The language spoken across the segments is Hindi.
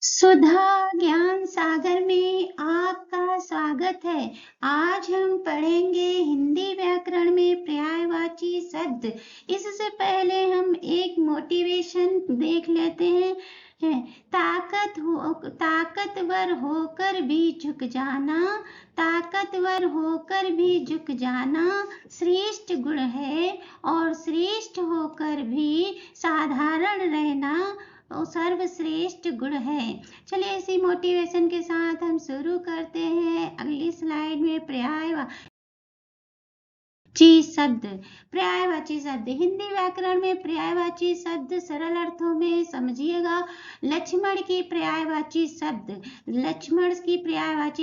सुधा ज्ञान सागर में आपका स्वागत है। आज हम पढ़ेंगे हिंदी व्याकरण में पर्यायवाची शब्द। इससे पहले हम एक मोटिवेशन देख लेते हैं। ताकतवर होकर भी झुक जाना, ताकतवर होकर भी झुक जाना श्रेष्ठ गुण है, और श्रेष्ठ होकर भी साधारण रहना सर्वश्रेष्ठ गुण है। चलिए इसी मोटिवेशन के साथ हम शुरू करते हैं। अगली स्लाइड में पर्यायवाची शब्द हिंदी व्याकरण में पर्यायवाची शब्द सरल अर्थों में समझिएगा। लक्ष्मण की पर्यायवाची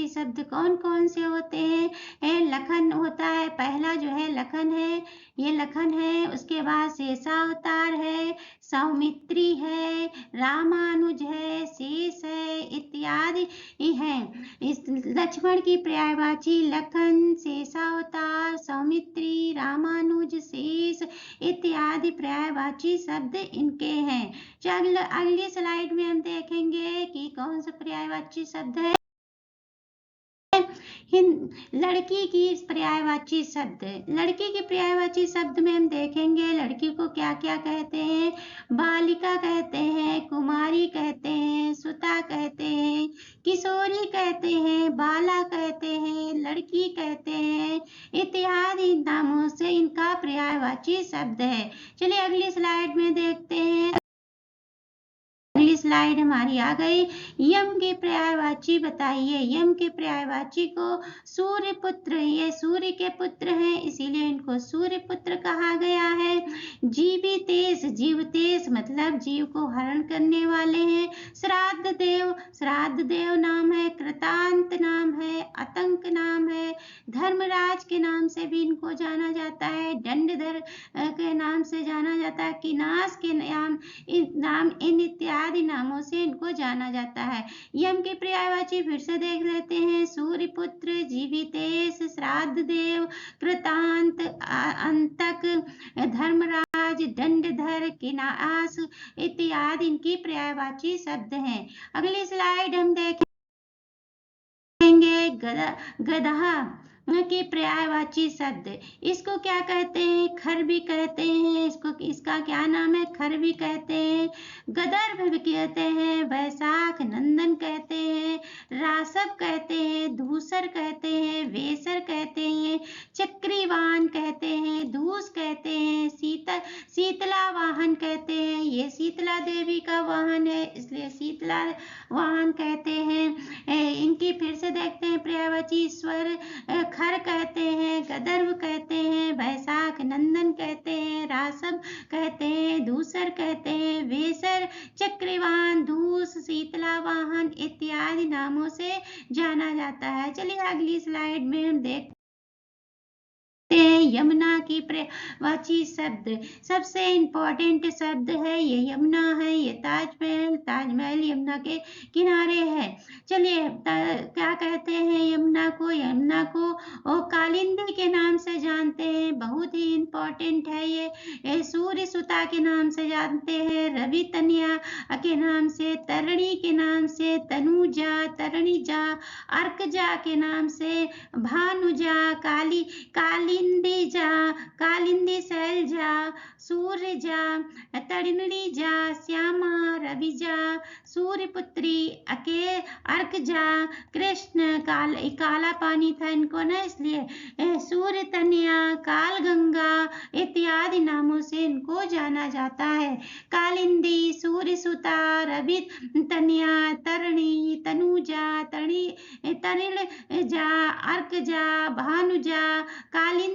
शब्द कौन कौन से होते हैं? लखन होता है, पहला जो है लखन है, ये लखन है। उसके बाद शेषावतार है, सौमित्री है, रामानुज है, शेष है, इत्यादि है। इस लक्ष्मण की पर्यायवाची लखन, शेषावतार, सौमित्री, रामानुज, शेष इत्यादि पर्यायवाची शब्द इनके हैं। चल अगली स्लाइड में हम देखेंगे कि कौन सा पर्यायवाची शब्द है। लड़की की पर्यायवाची शब्द में हम देखेंगे लड़की को क्या क्या कहते हैं। बालिका कहते हैं, कुमारी कहते हैं, सुता कहते हैं, किशोरी कहते हैं, बाला कहते हैं, लड़की कहते हैं, इत्यादि नामों से इनका पर्यायवाची शब्द है। चलिए अगली स्लाइड में देखते हैं। अगली स्लाइड हमारी आ गई। यम के पर्यायवाची बताइए। यम के पर्यायवाची को सूर्य पुत्र, ये सूर्य के पुत्र हैं, इसीलिए इनको सूर्य पुत्र कहा गया है। जीवतेश मतलब जीव को हरण करने वाले हैं। श्राद्ध देव नाम है, कृतांत नाम है, आतंक नाम है, धर्मराज के नाम से भी इनको जाना जाता है, दंडधर के नाम से जाना जाता है, किनास के नाम इन इत्यादि नामों से इनको जाना जाता है। यम के पर्यायवाची फिर से देख लेते हैं। सूर्यपुत्र, जीवितेश, श्राद्ध देव, कृतांत, अंतक, धर्मराज, दंडधर, किनास इत्यादि इनकी पर्यायवाची शब्द हैं। अगली स्लाइड हम देखेंगे गधा के पर्यायवाची शब्द। इसको क्या कहते हैं? खर भी कहते हैं। इसका क्या नाम है? खर भी कहते हैं, गदर्भ भी कहते हैं, वैशाख नंदन कहते हैं, रासव कहते हैं, धूसर कहते हैं, वेसर कहते हैं, चक्रीवान कहते हैं, धूस कहते हैं, शीतला वाहन कहते हैं। ये शीतला देवी का वाहन है, इसलिए शीतला वाहन कहते हैं। इनकी फिर से देखते हैं पर्यायवाची। ईश्वर खर कहते हैं, गदर्भ कहते हैं, वैशाख नंदन कहते हैं, रासव कहते हैं, धूसर कहते हैं, वेसर, चक्रवान, धूस, शीतला वाहन इत्यादि नामों से जाना जाता है। चलिए अगली स्लाइड में हम देखते हैं यमुना की पर्यायवाची शब्द। सबसे इंपॉर्टेंट शब्द है ये यमुना है। ये ताजमहल यमुना के किनारे है। चलिए क्या कहते हैं यमुना को? यमुना को कालिंदी के नाम से जानते हैं, बहुत ही इंपॉर्टेंट है ये। सूर्य सुता के नाम से जानते हैं, रवि तनिया के नाम से, तरणी के नाम से, तनुजा, तरणीजा, अर्कजा के नाम से, भानुजा, कालिंदी शैलजा, सूर्यजा, तरिणीजा, श्यामा, रविजा, सूर्यपुत्री, अर्कजा, कृष्ण, काला पानी था इनको ना, इसलिए सूर्य तनया, काल गंगा इत्यादि नामों से इनको जाना जाता है। कालिंदी, सूर्य सुता, रवि तनया, तरणी, तनुजा, तरिणजा, अर्कजा, भानुजा, कालिंदी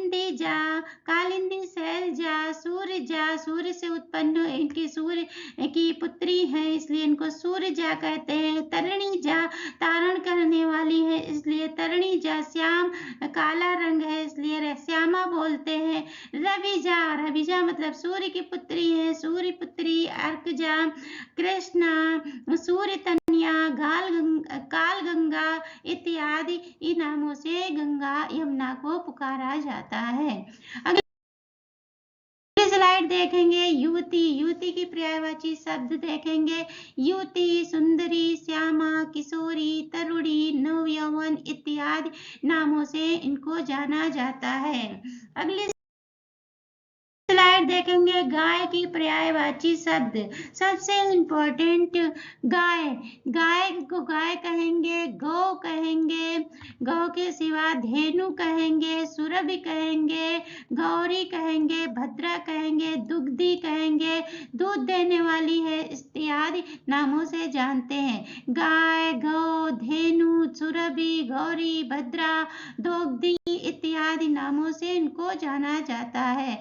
शैलजा, सूर्य से उत्पन्न इनकी सूर्य की पुत्री है, इसलिए इनको सूर्यजा कहते हैं। तरणीजा तारण करने वाली है, इसलिए तरणीजा। श्याम काला रंग है, इसलिए श्यामा बोलते हैं। रविजा मतलब सूर्य की पुत्री है, सूर्य पुत्री, अर्कजा, कृष्णा, सूर्य तनया, काल गंगा इत्यादि इन नामों से गंगा यमुना को पुकारा जाता है। स्लाइड देखेंगे युवती, युवती की पर्यायवाची शब्द देखेंगे युवती, सुंदरी, श्यामा, किशोरी, तरुणी, नवयौवन इत्यादि नामों से इनको जाना जाता है। अगली स्लाइड देखेंगे गाय की पर्यायवाची शब्द। सबसे इम्पोर्टेंट गाय, गाय को गाय कहेंगे, गौ कहेंगे, गौ के सिवा धेनु कहेंगे, सुरभि कहेंगे, गौरी कहेंगे, भद्रा कहेंगे, दुग्धी कहेंगे, दूध देने वाली है इत्यादि नामों से जानते हैं। गाय, गौ, धेनु, सुरभि, गौरी, भद्रा, दुग्धी इत्यादि नामों से इनको जाना जाता है।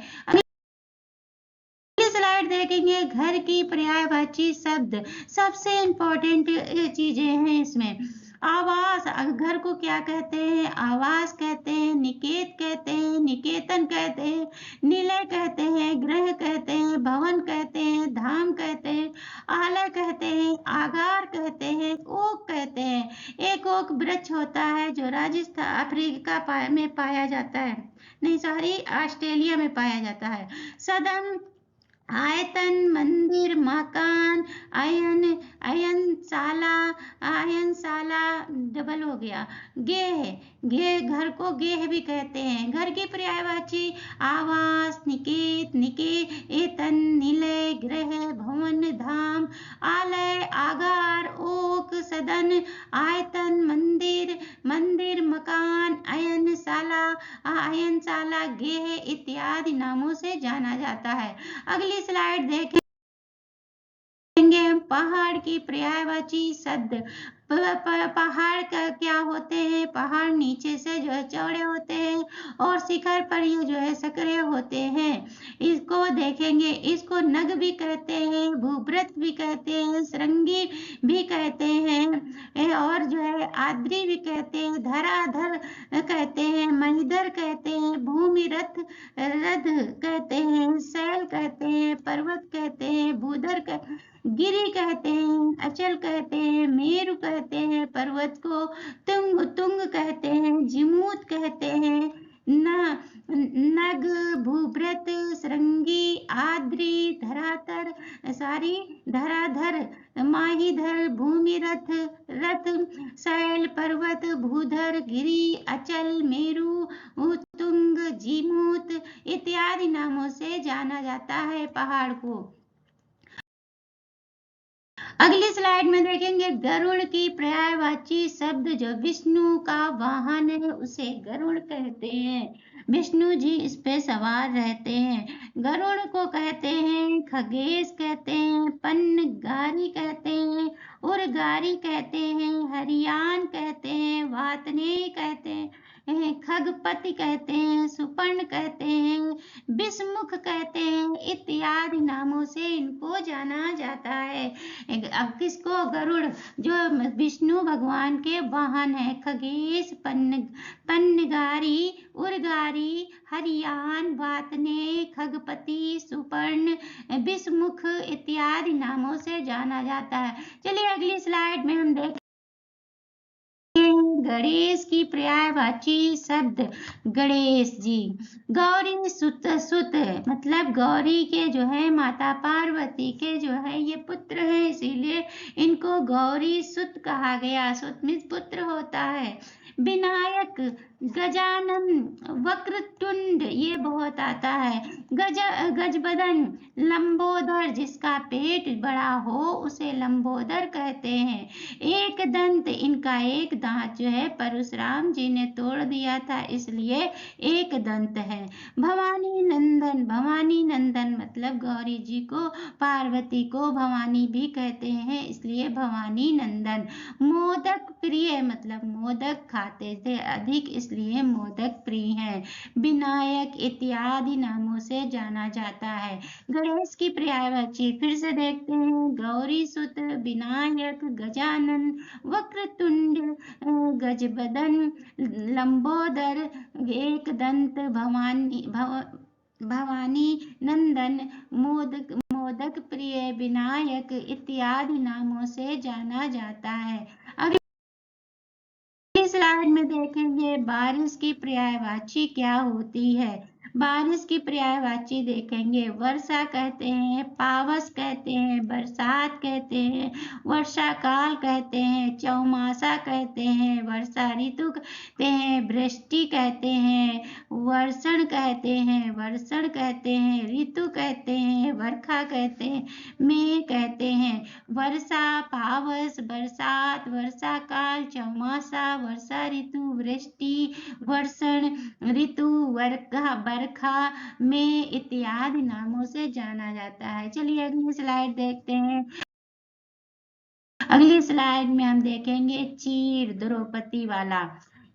स्लाइड देखेंगे घर की पर्यायवाची शब्द। सबसे इम्पोर्टेंट चीजें हैं इसमें। आवास, घर को क्या कहते हैं? आवास कहते हैं, निकेत कहते हैं, निकेतन कहते हैं, निलय कहते हैं, ग्रह कहते हैं, भवन कहते हैं, धाम कहते हैं, आलय कहते हैं, आगार कहते हैं, ओक कहते हैं। एक ओक वृक्ष होता है जो राजस्थान अफ्रीका में पाया जाता है, नहीं सॉरी ऑस्ट्रेलिया में पाया जाता है। सदन, आयतन, मंदिर, मकान, आयन, आयनशाला डबल हो गया। गेह, गेह घर को गेह भी कहते हैं। घर की पर्यायवाची आवास, निकेत, निकेतन, निलय, ग्रह, भवन, धाम, आलय, आगार, ओक, सदन, आयतन, मंदिर, मंदिर, मकान, आयनशाला, गेह इत्यादि नामों से जाना जाता है। अगली स्लाइड देखेंगे पहाड़ की पर्यायवाची शब्द। पहाड़ का क्या होते हैं? पहाड़ नीचे से जो है चौड़े होते हैं और शिखर पर ये जो है सकरे होते हैं। इसको देखेंगे, इसको नग भी कहते हैं, भूभृत भी कहते हैं, श्रृंगी भी कहते हैं और जो है आद्री भी कहते हैं, धराधर कहते हैं, महिधर कहते हैं, भूमि रथ कहते हैं, शैल कहते हैं, पर्वत कहते हैं, भूधर गिरी कहते हैं, अचल कहते हैं, मेरु कहते हैं, पर्वत को तुंग कहते हैं, जिमूत कहते हैं, नग, भूभृत, श्रृंगी, आद्री, धराधर, माहीधर, भूमि रथ, शैल, पर्वत, भूधर, गिरी, अचल, मेरु, तुंग, जिमूत इत्यादि नामों से जाना जाता है पहाड़ को। अगली स्लाइड में देखेंगे गरुड़ की पर्यायवाची शब्द। जो विष्णु का वाहन है उसे गरुड़ कहते हैं। विष्णु जी इस पे सवार रहते हैं। गरुड़ को कहते हैं खगेश कहते हैं, पन्नगारी कहते हैं, उरगारी कहते हैं, हरियान कहते हैं, वातने कहते हैं, खगपति कहते हैं, सुपर्ण कहते हैं, विषमुख कहते हैं इत्यादि नामों से इनको जाना जाता है। अब किसको? गरुड़ जो विष्णु भगवान के वाहन है। खगेश, पन्नगारी, उरगारी, हरियान, वातने, खगपति, सुपर्ण, विषमुख इत्यादि नामों से जाना जाता है। चलिए अगली स्लाइड में हम देखें गणेश की पर्यायवाची शब्द। गणेश जी गौरी सुत मतलब गौरी के जो है माता पार्वती के जो है ये पुत्र है, इसीलिए इनको गौरी सुत कहा गया। सुत मीन्स पुत्र होता है। विनायक, गजानन, वक्रतुंड ये बहुत आता है। गजबदन, लंबोदर जिसका पेट बड़ा हो उसे लंबोदर कहते हैं। एक दंत, इनका एक दांत जो है परशुराम जी ने तोड़ दिया था इसलिए एक दंत है। भवानी नंदन, भवानी नंदन मतलब गौरी जी को, पार्वती को भवानी भी कहते हैं इसलिए भवानी नंदन। मोदक प्रिय मतलब मोदक खाते थे अधिक इसलिए मोदक प्रिय हैं। विनायक इत्यादि नामों से जाना जाता है। गणेश की पर्यायवाची फिर से देखते हैं। गौरी सुत, विनायक, गजानन, वक्रतुंड, गजबदन, लंबोदर, एक दंत, भवानी नंदन, मोदक प्रिय, विनायक इत्यादि नामों से जाना जाता है। अगली स्लाइड में देखेंगे बारिश की पर्यायवाची क्या होती है। बारिश की पर्यायवाची देखेंगे, वर्षा कहते हैं, पावस कहते हैं, बरसात कहते हैं, वर्षा काल कहते हैं, चौमासा कहते हैं, वर्षा ऋतु कहते हैं, वृष्टि कहते हैं, वर्षण कहते हैं, ऋतु कहते हैं, वर्षा कहते हैं, मेघ कहते हैं, वर्षा, पावस, बरसात, वर्षा काल, चौमासा, वर्षा ऋतु, वृष्टि, वर्षण ऋतु, बरखा में इत्यादि नामों से जाना जाता है। चलिए अगली स्लाइड देखते हैं। अगली स्लाइड में हम देखेंगे चीर, द्रौपदी वाला।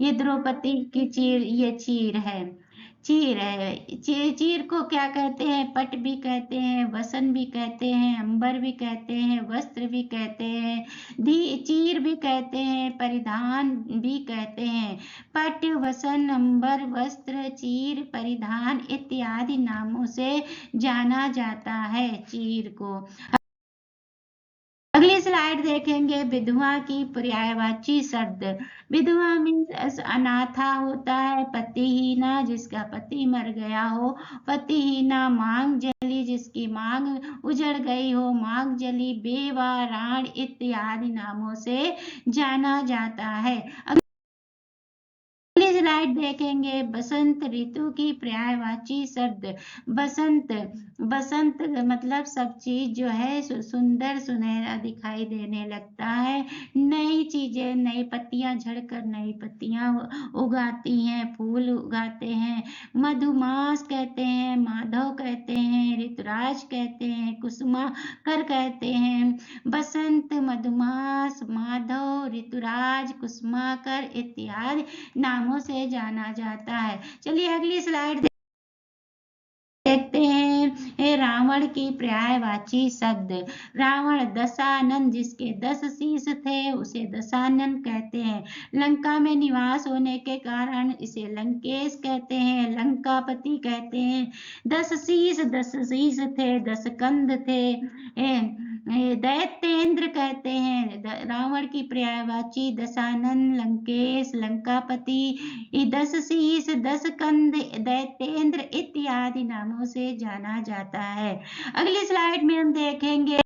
ये द्रौपदी की चीर, ये चीर है। चीर को क्या कहते हैं? पट भी कहते हैं, वसन भी कहते हैं, अंबर भी कहते हैं, वस्त्र भी कहते हैं, चीर भी कहते हैं, परिधान भी कहते हैं। पट, वसन, अंबर, वस्त्र, चीर, परिधान इत्यादि नामों से जाना जाता है चीर को। अगली स्लाइड देखेंगे विधवा की पर्यायवाची शब्द। विधवा मीन्स अनाथा होता है, पतिहीना जिसका पति मर गया हो, पतिहीना, मांग जली जिसकी मांग उजड़ गई हो, मांग जली, बेवा, राण इत्यादि नामों से जाना जाता है। स्लाइड देखेंगे बसंत ऋतु की पर्यायवाची शब्द। बसंत मतलब सब चीज जो है सुंदर सुनहरा दिखाई देने लगता है, नई चीजें, नई पत्तियां झड़कर नई पत्तियां उगाती हैं, फूल उगाते हैं। मधुमास कहते हैं, माधव कहते हैं, ऋतुराज कहते हैं, कुसुमाकर कहते हैं। बसंत, मधुमास, माधव, ऋतुराज, कुसुमाकर इत्यादि नामों से जाना जाता है। चलिए अगली स्लाइड देखते हैं रावण की पर्यायवाची शब्द। रावण, दशानन जिसके 10 शीश थे उसे दशानन कहते हैं। लंका में निवास होने के कारण इसे लंकेश कहते हैं, लंकापति कहते हैं। 10 शीश थे, 10 कंध थे, दैत्येंद्र कहते हैं। रावण की पर्यायवाची दशानन, लंकेश, लंकापति, 10 शीश, 10 कंध, दैत्येंद्र इत्यादि नामों से जाना जाता है। अगली स्लाइड में हम देखेंगे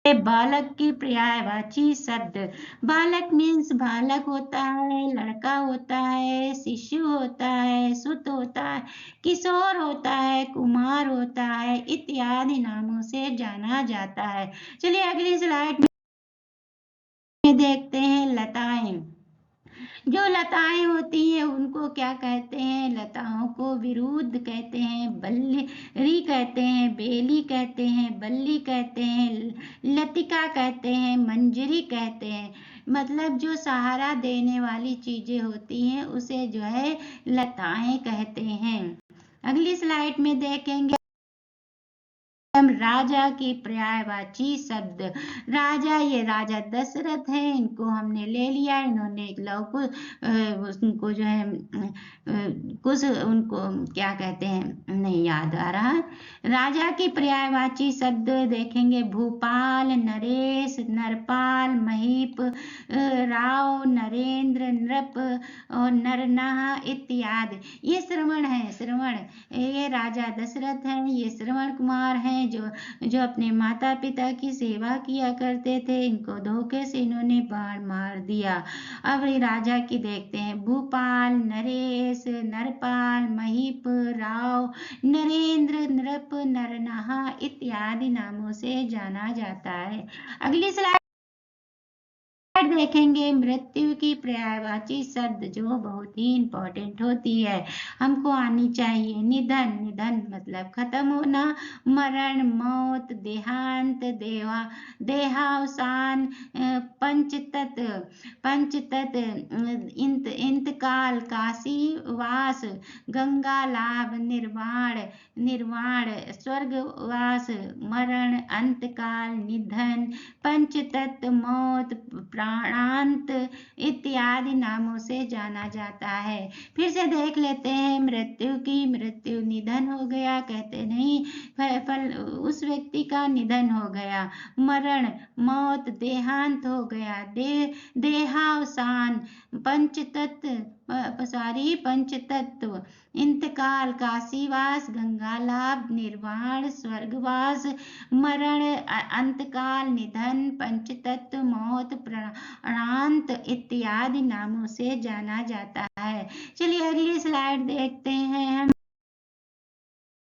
बालक की पर्यायवाची शब्द। बालक मीन्स बालक होता है, लड़का होता है, शिशु होता है, सुत होता है, किशोर होता है, कुमार होता है इत्यादि नामों से जाना जाता है। चलिए अगली स्लाइड में देखते हैं लताएं। जो लताएं होती हैं उनको क्या कहते हैं? लताओं को विरुद्ध कहते हैं, बल्ली कहते हैं, बेली कहते हैं, बल्ली कहते हैं, लतिका कहते हैं, मंजरी कहते हैं। मतलब जो सहारा देने वाली चीजें होती हैं उसे जो है लताएं कहते हैं। अगली स्लाइड में देखेंगे राजा की पर्यायवाची शब्द। राजा, ये राजा दशरथ हैं, इनको हमने ले लिया, इन्होंने उनको जो है कुछ उनको क्या कहते हैं नहीं याद आ रहा। राजा की पर्यायवाची शब्द देखेंगे भूपाल, नरेश, नरपाल, महीप, राव, नरेंद्र, नृप और नरनाह इत्यादि। ये श्रवण है, श्रवण, ये राजा दशरथ हैं, ये श्रवण कुमार हैं जो अपने माता पिता की सेवा किया करते थे। इनको धोखे से इन्होंने बाण मार दिया। अब राजा की देखते हैं भूपाल, नरेश, नरपाल, महीप, राव, नरेंद्र, नृप, नरनाहा इत्यादि नामों से जाना जाता है। अगली स्लाइड देखेंगे मृत्यु की पर्यायवाची शब्द जो बहुत ही इंपॉर्टेंट होती है, हमको आनी चाहिए। निधन, निधन मतलब खत्म होना, मरण, मौत, देहांत, देहावसान, पंचतत्व, इंतकाल, काशीवास, गंगा लाभ, निर्वाण, स्वर्गवास, मरण, अंतकाल, निधन, पंचतत्व, मौत, प्राणांत इत्यादि नामों से जाना जाता है। फिर से देख लेते हैं मृत्यु की। मृत्यु निधन हो गया कहते नहीं, फल उस व्यक्ति का निधन हो गया। मरण, मौत, देहांत हो गया, देहावसान, पंचतत्व, सॉरी पंच तत्व, इंतकाल, काशीवास, गंगालाभ, निर्वाण, स्वर्गवास, मरण, अंतकाल, निधन, पंचतत्व, मौत, प्राणांत इत्यादि नामों से जाना जाता है। चलिए अगली स्लाइड देखते हैं हम।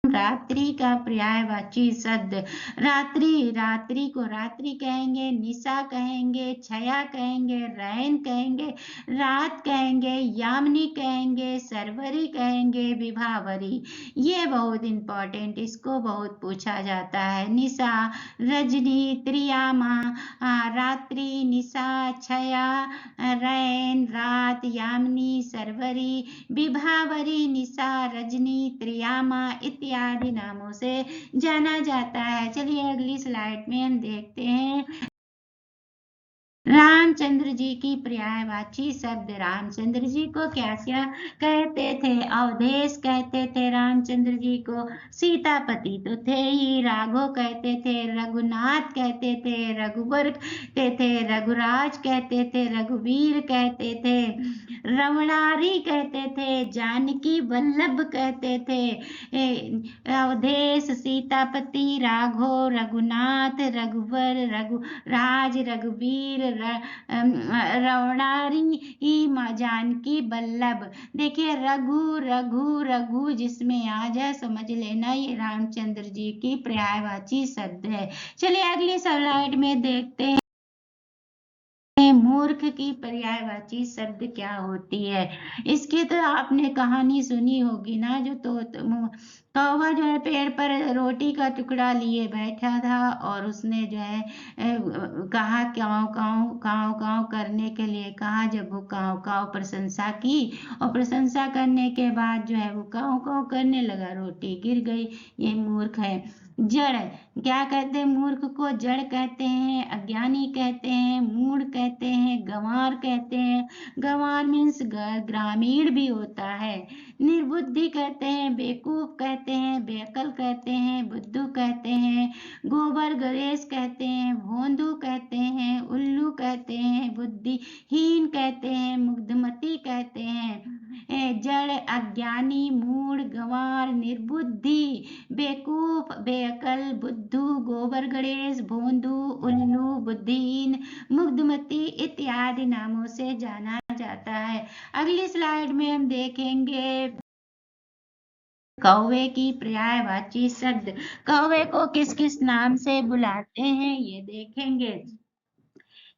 रात्रि का पर्यायवाची शब्द, रात्रि, रात्रि को रात्रि कहेंगे, निशा कहेंगे, छया कहेंगे, रैन कहेंगे, रात कहेंगे, यामिनी कहेंगे, सरवरी कहेंगे, विभावरी। ये बहुत इंपॉर्टेंट, इसको बहुत पूछा जाता है। निशा, रजनी, त्रियामा, रात्रि, निशा, छया, रैन, रात, यामिनी, सरवरी, विभावरी, निशा, रजनी, त्रियामा इत्यादि नामों से जाना जाता है। चलिए अगली स्लाइड में हम देखते हैं रामचंद्र जी की पर्यायवाची शब्द। रामचंद्र जी को क्या क्या कहते थे? अवधेश कहते थे रामचंद्र जी को, सीतापति तो थे ही, राघव कहते थे, रघुनाथ कहते थे, रघुवर कहते थे, रघुराज कहते थे, रघुवीर कहते थे, रमणारी कहते थे, जानकी वल्लभ कहते थे। अवधेश, सीतापति, राघव, रघुनाथ, रघुवर, रघुराज, रघुवीर, रवणारी, जानकी वल्लभ। देखिए रघु रघु रघु जिसमें आ जाए समझ लेना ये रामचंद्र जी की पर्यायवाची शब्द है। चलिए अगली स्लाइड में देखते हैं मूर्ख की पर्यायवाची शब्द क्या होती है। इसकी तो आपने कहानी सुनी होगी ना, जो कौवा जो है पेड़ पर रोटी का टुकड़ा लिए बैठा था और उसने जो है कहा काव काव काव काव करने के लिए कहा। जब वो काव काव प्रशंसा की और प्रशंसा करने के बाद जो है वो काव काव करने लगा, रोटी गिर गई। ये मूर्ख है। जड़, क्या कहते हैं मूर्ख को? जड़ कहते हैं, अज्ञानी कहते हैं, मूढ़ कहते हैं, गंवार कहते हैं। गंवार मीन्स ग्रामीण भी होता है। निर्बुद्धि कहते हैं, बेवकूफ कहते हैं, बेअकल कहते हैं, बुद्धू कहते हैं, गोबर गणेश कहते हैं, भोंदू कहते हैं, उल्लू कहते हैं, बुद्धिहीन कहते हैं, मुग्धमती कहते हैं। जड़, अज्ञानी, मूढ़, गंवार, निर्बुद्धि, बेवकूफ, बेअकल, बुद्धू, गोबर गणेश, भोंदू, उल्लू, बुद्धिहीन, मुग्धमती इत्यादि नामों से जाना जाता है। अगली स्लाइड में हम देखेंगे कौवे की पर्यायवाची शब्द। कौवे को किस किस नाम से बुलाते हैं ये देखेंगे।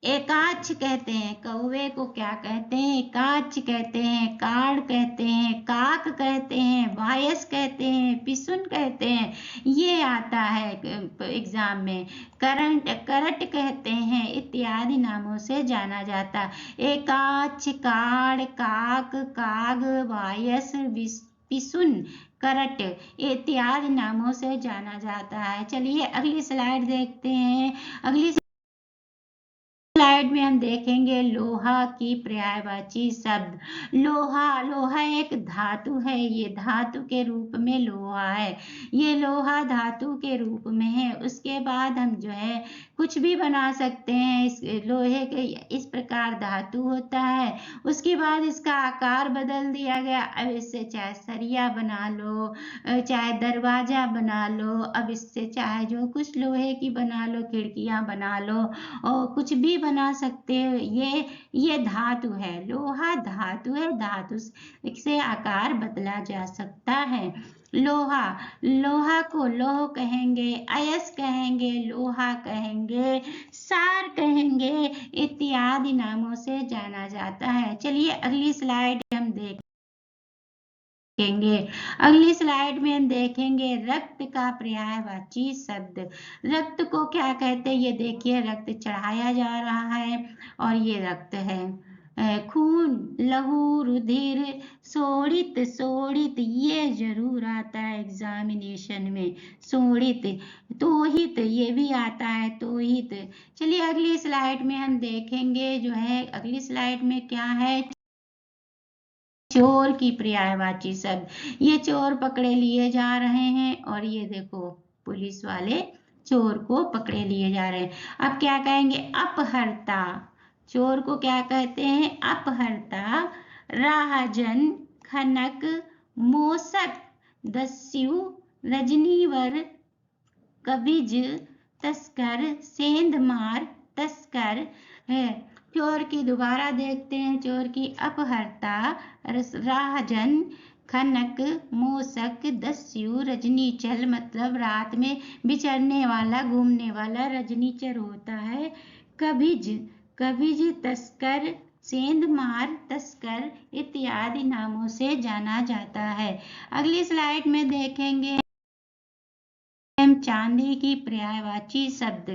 एकाक्ष कहते हैं, कौवे को क्या कहते हैं? एकाक्ष कहते हैं, काड़ कहते हैं, काक कहते हैं, वायस कहते हैं, पिसुन कहते हैं। ये आता है एग्जाम में। करट कहते हैं इत्यादि नामों से जाना जाता। एकाक्ष, काड़, काक, काग, वायस, पिसुन, करट इत्यादि नामों से जाना जाता है। चलिए अगली स्लाइड देखते हैं। अगली स्लाइड में हम देखेंगे लोहा की पर्यायवाची शब्द। लोहा, लोहा एक धातु है, ये धातु के रूप में लोहा है। ये लोहा धातु के रूप में है। उसके बाद हम जो है कुछ भी बना सकते हैं। इस लोहे के इस प्रकार धातु होता है। उसके बाद इसका आकार बदल दिया गया। अब इससे चाहे सरिया बना लो, चाहे दरवाजा बना लो, अब इससे चाहे जो कुछ लोहे की बना लो, खिड़कियां बना लो और कुछ भी बना सकते हो। ये धातु है, लोहा धातु है, धातु से आकार बदला जा सकता है। लोहा, लोहा को लोह कहेंगे, अयस कहेंगे, लोहा कहेंगे, सार कहेंगे इत्यादि नामों से जाना जाता है। चलिए अगली स्लाइड हम देखेंगे। अगली स्लाइड में हम देखेंगे रक्त का पर्यायवाची शब्द। रक्त को क्या कहते हैं? ये देखिए रक्त चढ़ाया जा रहा है और ये रक्त है। खून, लहू, रुधिर, शोणित, शोणित ये जरूर आता है एग्जामिनेशन में। शोणित, तोहित ये भी आता है, तोहित। चलिए अगली स्लाइड में हम देखेंगे जो है, अगली स्लाइड में क्या है? चोर की पर्यायवाची शब्द। ये चोर पकड़े लिए जा रहे हैं और ये देखो पुलिस वाले चोर को पकड़े लिए जा रहे हैं। अब क्या कहेंगे? अपहर्ता। चोर को क्या कहते हैं? अपहर्ता। राहजन, खनक, मोसक, दस्यु, रजनीवर, कविज, तस्कर, सेंधमार, तस्कर है। चोर की दोबारा देखते हैं। चोर की अपहर्ता, राहजन, खनक, मोसक, दस्यु, रजनीचर मतलब रात में विचरने वाला, घूमने वाला रजनीचर होता है। कविज, कविज तस्कर, सेंधमार तस्कर इत्यादि नामों से जाना जाता है। अगली स्लाइड में देखेंगे चांदी की पर्यायवाची शब्द।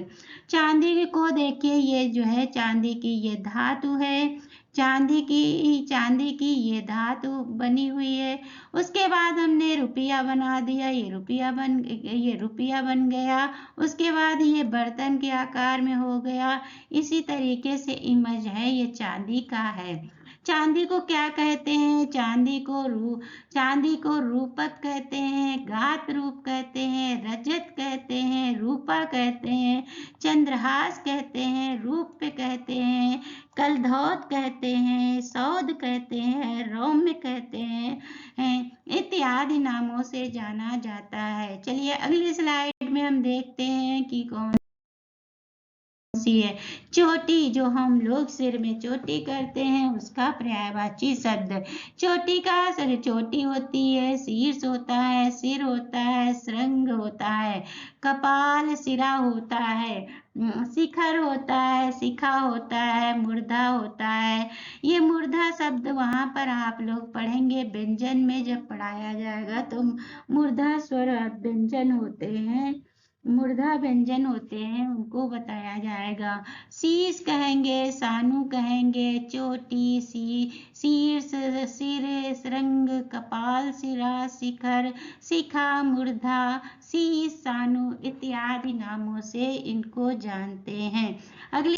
चांदी को देखिए, ये जो है चांदी की ये धातु है। चांदी की ये धातु बनी हुई है। उसके बाद हमने रुपया बना दिया, ये रुपया बन गया। उसके बाद ये बर्तन के आकार में हो गया। इसी तरीके से इमेज है, ये चांदी का है। चांदी को क्या कहते हैं? चांदी को रूपक कहते हैं, घात रूप कहते हैं, रजत कहते हैं, रूपा कहते हैं, चंद्रहास कहते हैं, रूप्य कहते हैं, कलधौत कहते हैं, सौद कहते हैं, रौम्य कहते हैं, इत्यादि नामों से जाना जाता है। चलिए अगली स्लाइड में हम देखते हैं कि कौन सी है। चोटी, जो हम लोग सिर में चोटी करते हैं, उसका पर्यायवाची शब्द। चोटी होती है, शीर्ष होता है, सिर होता है, श्रृंग होता है, कपाल, सिरा होता है, शिखर होता है, शिखा होता है, मूर्धा होता है। ये मूर्धा शब्द वहां पर आप लोग पढ़ेंगे व्यंजन में, जब पढ़ाया जाएगा तो मूर्धा स्वर व्यंजन होते हैं, मूर्धा व्यंजन होते हैं, उनको बताया जाएगा। शीश कहेंगे, सानू कहेंगे, चोटी, शीर्ष, सिर, श्रृंग, कपाल, सिरा, शिखर, शिखा, मूर्धा, शीश, सानू इत्यादि नामों से इनको जानते हैं। अगली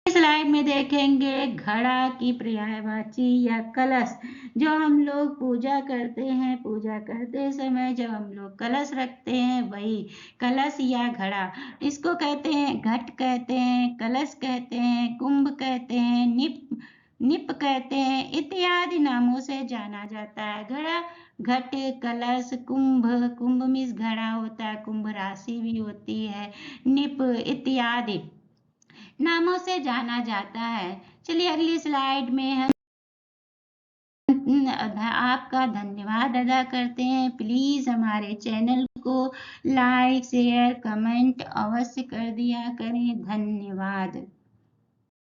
स्लाइड में देखेंगे घड़ा की पर्यायवाची या कलश। जो हम लोग पूजा करते हैं, पूजा करते समय जब हम लोग कलश रखते हैं, वही कलश या घड़ा। इसको कहते हैं घट कहते हैं, कलश कहते हैं, कुंभ कहते हैं, निप कहते हैं, इत्यादि नामों से जाना जाता है। घड़ा, घट, कलश, कुंभ मीन्स घड़ा होता है, कुंभ राशि भी होती है, निप इत्यादि नामों से जाना जाता है। चलिए अगली स्लाइड में हम आपका धन्यवाद अदा करते हैं। प्लीज हमारे चैनल को लाइक, शेयर, कमेंट अवश्य कर दिया करें। धन्यवाद।